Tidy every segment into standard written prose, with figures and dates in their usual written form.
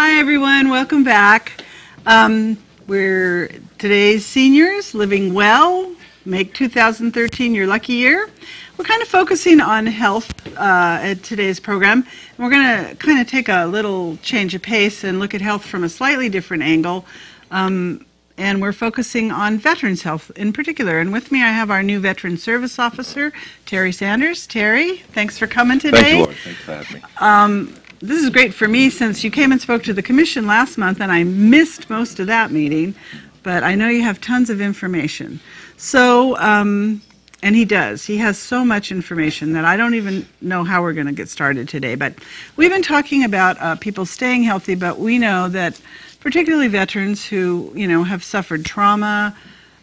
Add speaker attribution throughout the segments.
Speaker 1: Hi everyone, welcome back. We're today's seniors living well. Make 2013 your lucky year. We're kind of focusing on health at today's program. We're going to kind of take a little change of pace and look at health from a slightly different angle. And we're focusing on veterans' health in particular. And with me, I have our new Veteran Service Officer, Terry Sanders. Terry, thanks for coming today.
Speaker 2: Thank you, Lord. Thanks for having me.
Speaker 1: This is great for me since you came and spoke to the commission last month, and I missed most of that meeting. But I know you have tons of information. So, and he does. He has so much information that I don't even know how we're going to get started today. But we've been talking about people staying healthy, but we know that particularly veterans who, have suffered trauma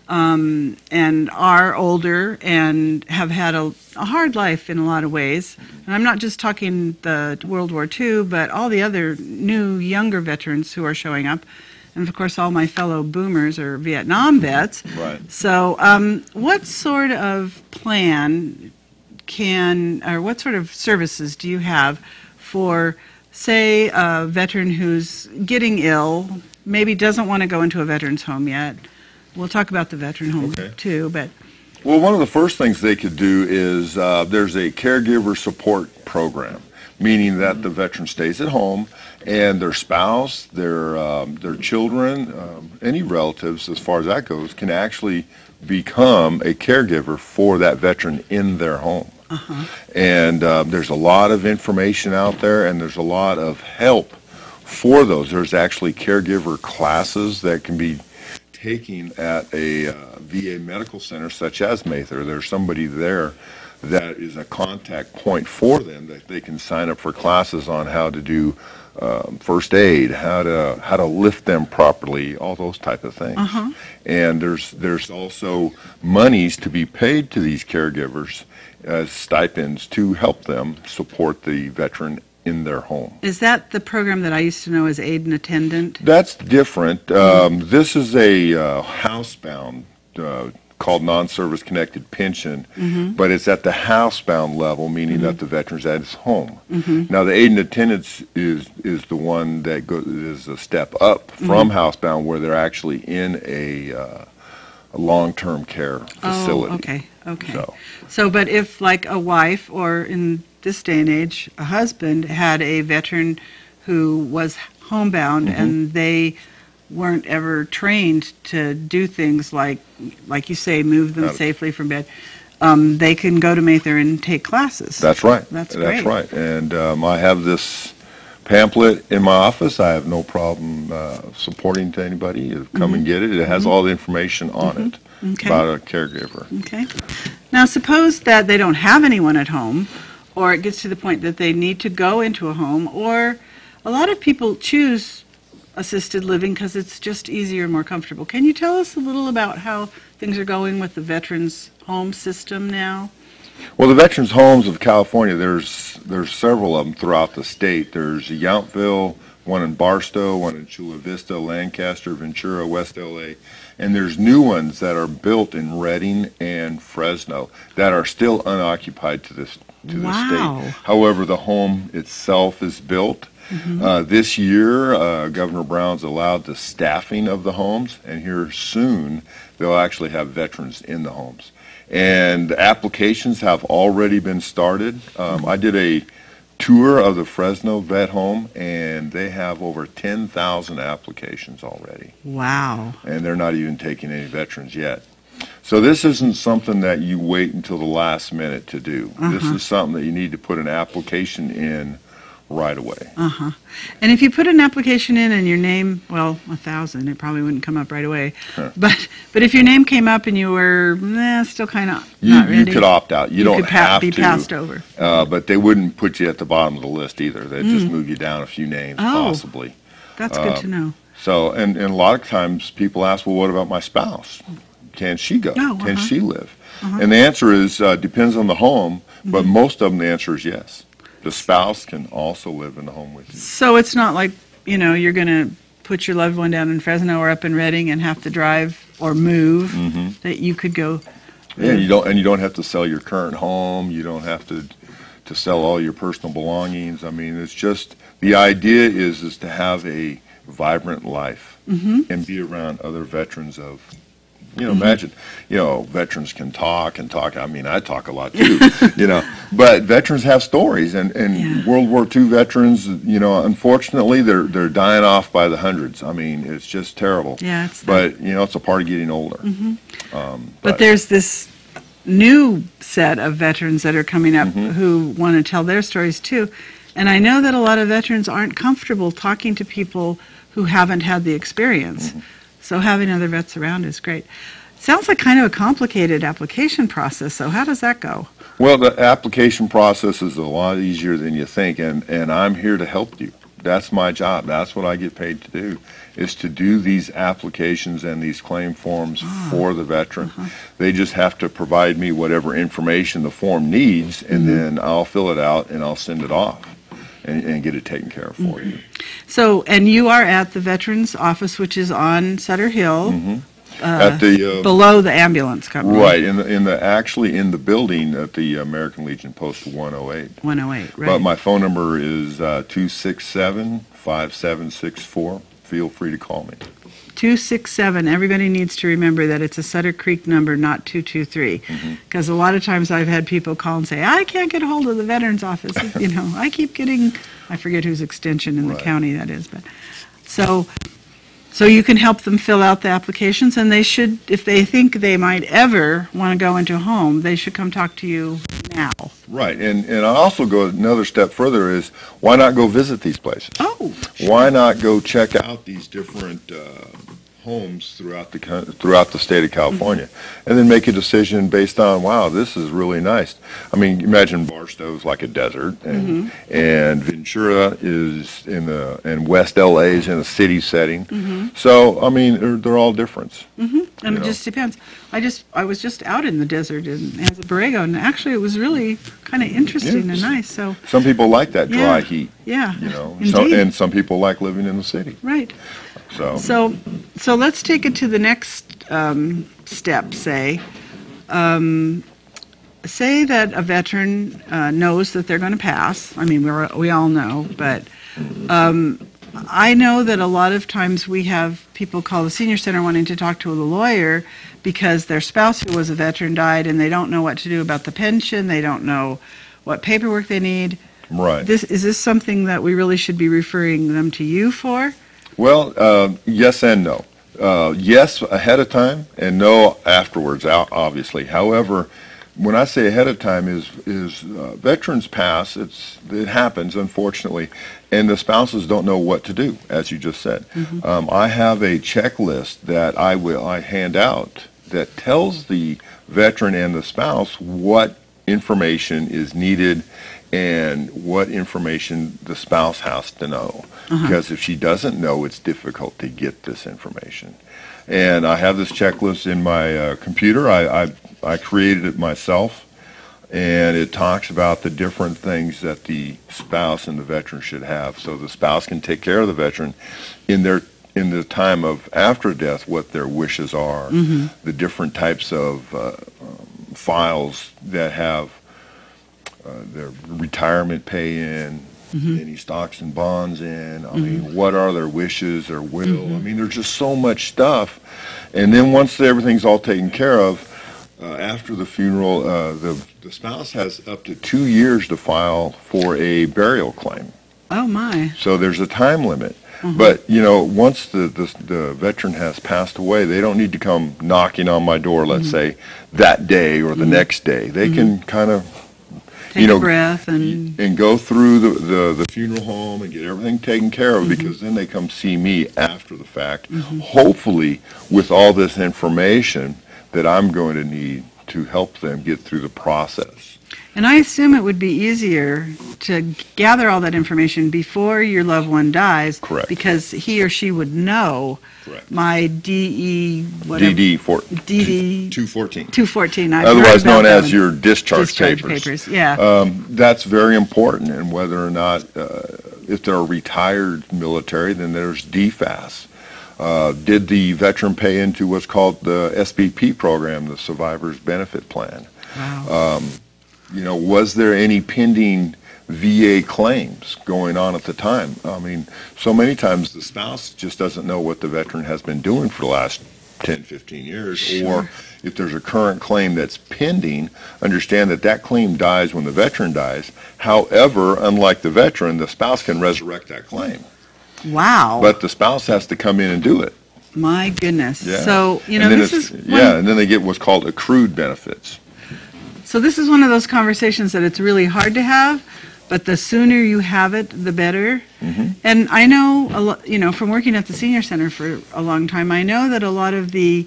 Speaker 1: and are older and have had a hard life in a lot of ways. And I'm not just talking the World War II, but all the other new, younger veterans who are showing up. And of course, all my fellow boomers are Vietnam vets.
Speaker 2: Right.
Speaker 1: So what sort of plan or what sort of services do you have for, say, a veteran who's getting ill, maybe doesn't want to go into a veteran's home yet? We'll talk about the veteran home too, but...
Speaker 2: Well, one of the first things they could do is there's a caregiver support program, meaning that the veteran stays at home and their spouse, their children, any relatives, as far as that goes, can actually become a caregiver for that veteran in their home. And there's a lot of information out there, and there's a lot of help for those. There's actually caregiver classes that can be taking at a VA medical center such as Mather. There's somebody there that is a contact point for them that they can sign up for classes on how to do first aid, how to lift them properly, all those type of things. And there's also monies to be paid to these caregivers as stipends to help them support the veteran in their home.
Speaker 1: Is that the program that I used to know as aid and attendant?
Speaker 2: That's different. This is a housebound called non-service connected pension, but it's at the housebound level, meaning that the veteran's at his home. Now the aid and attendance is the one that is a step up from housebound, where they're actually in a long-term care facility.
Speaker 1: Okay. So, but if like a wife, or in this day and age, a husband had a veteran who was homebound and they weren't ever trained to do things like you say, move them safely from bed, they can go to Mather and take classes.
Speaker 2: That's right.
Speaker 1: That's great.
Speaker 2: That's right. And I have this pamphlet in my office. I have no problem supporting to anybody to come and get it. It has all the information on it about a caregiver.
Speaker 1: Okay. Now suppose that they don't have anyone at home, or it gets to the point that they need to go into a home, or a lot of people choose assisted living because it's just easier and more comfortable. Can you tell us a little about how things are going with the Veterans Home system now?
Speaker 2: Well, the Veterans Homes of California, there's several of them throughout the state. There's Yountville, one in Barstow, one in Chula Vista, Lancaster, Ventura, West LA, and there's new ones that are built in Redding and Fresno that are still unoccupied to this state. However, the home itself is built. This year, Governor Brown's allowed the staffing of the homes, and here soon they'll actually have veterans in the homes. And applications have already been started. I did a tour of the Fresno vet home, and they have over 10,000 applications already.
Speaker 1: Wow.
Speaker 2: And they're not even taking any veterans yet. So this isn't something that you wait until the last minute to do. This is something that you need to put an application in right away.
Speaker 1: And if you put an application in and your name, well, 1,000, it probably wouldn't come up right away. But if your name came up and you were still kind of not ready,
Speaker 2: you could opt out. You don't have to
Speaker 1: be passed over.
Speaker 2: But they wouldn't put you at the bottom of the list either. They'd just move you down a few names, possibly.
Speaker 1: That's good to know.
Speaker 2: So, and a lot of times people ask, well, what about my spouse? Can she go? Can she live? And the answer is depends on the home, but most of them the answer is yes. The spouse can also live in the home with you. So
Speaker 1: it's not like, you're going to put your loved one down in Fresno or up in Redding and have to drive or move, that you could go.
Speaker 2: Yeah, you don't have to sell your current home. You don't have to sell all your personal belongings. I mean, it's just The idea is to have a vibrant life and be around other veterans of, imagine, veterans can talk and talk. I mean, I talk a lot too, but veterans have stories, and World War II veterans, unfortunately, they're dying off by the hundreds. I mean, it's just terrible.
Speaker 1: Yeah,
Speaker 2: but it's a part of getting older.
Speaker 1: But there's this new set of veterans that are coming up who want to tell their stories too. And I know that a lot of veterans aren't comfortable talking to people who haven't had the experience. So having other vets around is great. Sounds like kind of a complicated application process, so how does that go?
Speaker 2: Well, the application process is a lot easier than you think, and I'm here to help you. That's my job. That's what I get paid to do, is to do these applications and these claim forms for the veteran. They just have to provide me whatever information the form needs, and then I'll fill it out and I'll send it off and get it taken care of for you.
Speaker 1: So, and you are at the Veterans Office, which is on Sutter Hill,
Speaker 2: At the
Speaker 1: below the ambulance company.
Speaker 2: right actually in the building at the American Legion Post 108.
Speaker 1: 108, right.
Speaker 2: But my phone number is 267-5764. Feel free to call me.
Speaker 1: 267. Everybody needs to remember that it's a Sutter Creek number, not 223. Because a lot of times I've had people call and say, I can't get a hold of the Veterans Office. I keep getting, I forget whose extension in the county that is. But so you can help them fill out the applications, and they should, if they think they might ever want to go into a home, they should come talk to you now.
Speaker 2: Right, and I also go another step further is, why not go visit these places?
Speaker 1: Oh, sure.
Speaker 2: Why not go check out these different homes throughout the state of California, and then make a decision based on, wow, this is really nice. I mean, imagine Barstow's like a desert, and Ventura is and West LA is in a city setting. So I mean, they're all different.
Speaker 1: And it just depends. I was just out in the desert in Anza Borrego, and actually it was really kind of interesting and nice. So
Speaker 2: some people like that dry heat.
Speaker 1: Yeah,
Speaker 2: and some people like living in the city.
Speaker 1: Right.
Speaker 2: So
Speaker 1: let's take it to the next step. Say that a veteran knows that they're going to pass. I mean, we all know, but I know that a lot of times we have people call the senior center wanting to talk to the lawyer because their spouse who was a veteran died, and they don't know what to do about the pension. They don't know what paperwork they need.
Speaker 2: Right.
Speaker 1: Is this something that we really should be referring them to you for?
Speaker 2: Well, yes and no. Yes ahead of time, and no afterwards, obviously. However, when I say ahead of time is veterans pass, it happens, unfortunately, and the spouses don't know what to do, as you just said. I have a checklist that I hand out that tells the veteran and the spouse what information is needed and what information the spouse has to know. Because if she doesn't know, it's difficult to get this information. And I have this checklist in my computer. I created it myself, and it talks about the different things that the spouse and the veteran should have. So the spouse can take care of the veteran in the time of after death, what their wishes are, the different types of files that have their retirement pay in, any stocks and bonds in. I mean, what are their wishes, their will? I mean, there's just so much stuff. And then once everything's all taken care of, after the funeral, the spouse has up to 2 years to file for a burial claim.
Speaker 1: Oh, my.
Speaker 2: So there's a time limit. But, once the veteran has passed away, they don't need to come knocking on my door, let's say, that day or the next day. They can kind of
Speaker 1: take a breath and
Speaker 2: go through the funeral home and get everything taken care of, because then they come see me after the fact, hopefully with all this information that I'm going to need to help them get through the process.
Speaker 1: And I assume it would be easier to gather all that information before your loved one dies.
Speaker 2: Correct.
Speaker 1: Because he or she would know.
Speaker 2: Correct.
Speaker 1: My DE, whatever.
Speaker 2: DD 214.
Speaker 1: 214.
Speaker 2: Otherwise known as your discharge papers.
Speaker 1: Yeah.
Speaker 2: That's very important, and whether or not, if they're retired military, then there's DFAS. Did the veteran pay into what's called the SBP program, the Survivors Benefit Plan?
Speaker 1: Wow.
Speaker 2: Was there any pending VA claims going on at the time. I mean, so many times the spouse just doesn't know what the veteran has been doing for the last 10, 15 years,
Speaker 1: Sure.
Speaker 2: or if there's a current claim that's pending, understand that that claim dies when the veteran dies. However, unlike the veteran, the spouse can resurrect that claim.
Speaker 1: Wow.
Speaker 2: But the spouse has to come in and do it.
Speaker 1: My goodness.
Speaker 2: Yeah.
Speaker 1: So, you
Speaker 2: And
Speaker 1: know,
Speaker 2: then
Speaker 1: this
Speaker 2: it's-
Speaker 1: is
Speaker 2: yeah, and then they get what's called accrued benefits.
Speaker 1: so this is one of those conversations that it's really hard to have, but the sooner you have it, the better.
Speaker 2: Mm-hmm.
Speaker 1: And I know, you know, from working at the senior center for a long time, I know that a lot of the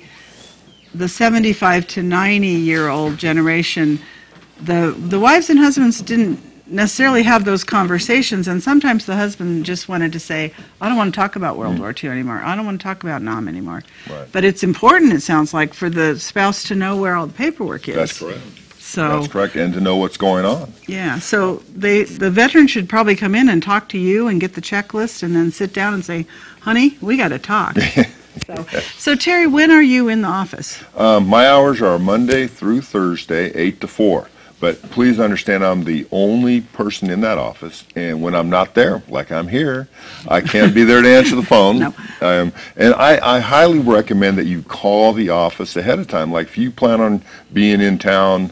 Speaker 1: 75 to 90-year-old generation, the wives and husbands didn't necessarily have those conversations, and sometimes the husband just wanted to say, I don't want to talk about World War II anymore. I don't want to talk about Nam anymore.
Speaker 2: Right.
Speaker 1: But it's important, it sounds like, for the spouse to know where all the paperwork is.
Speaker 2: That's correct.
Speaker 1: So,
Speaker 2: That's correct, and to know what's going on.
Speaker 1: yeah, so the veteran should probably come in and talk to you and get the checklist and then sit down and say, honey, we got to talk. So Terry, when are you in the office?
Speaker 2: My hours are Monday through Thursday, 8 to 4. But please understand, I'm the only person in that office, and when I'm not there, like I'm here, I can't be there to answer the phone.
Speaker 1: No.
Speaker 2: And I highly recommend that you call the office ahead of time. Like if you plan on being in town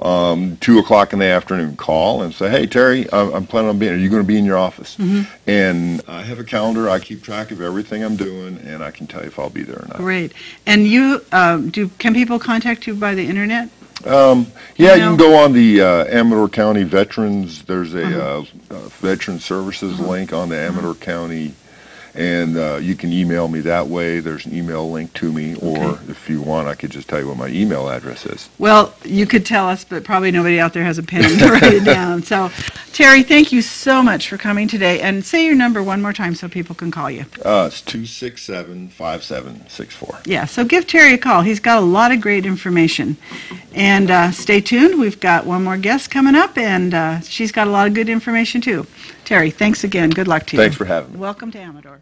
Speaker 2: 2 o'clock in the afternoon, call and say, hey, Terry, I'm planning on being, are you going to be in your office?
Speaker 1: Mm-hmm.
Speaker 2: And I have a calendar. I keep track of everything I'm doing, and I can tell you if I'll be there or not.
Speaker 1: Great. And you, can people contact you by the internet?
Speaker 2: Yeah, you
Speaker 1: Email?
Speaker 2: can go on the Amador County Veterans. There's a
Speaker 1: Uh-huh.
Speaker 2: Veteran Services link on the Amador County, and you can email me that way. There's an email link to me, or
Speaker 1: Okay.
Speaker 2: if you want, I could just tell you what my email address is.
Speaker 1: Well, you could tell us, but probably nobody out there has a pen to write it down. So, Terry, thank you so much for coming today. And say your number one more time so people can call you.
Speaker 2: It's 267-5764.
Speaker 1: Yeah, so give Terry a call. He's got a lot of great information. And stay tuned. We've got one more guest coming up, and she's got a lot of good information, too. Terry, thanks again. Good luck to you.
Speaker 2: Thanks for having me.
Speaker 1: Welcome to Amador.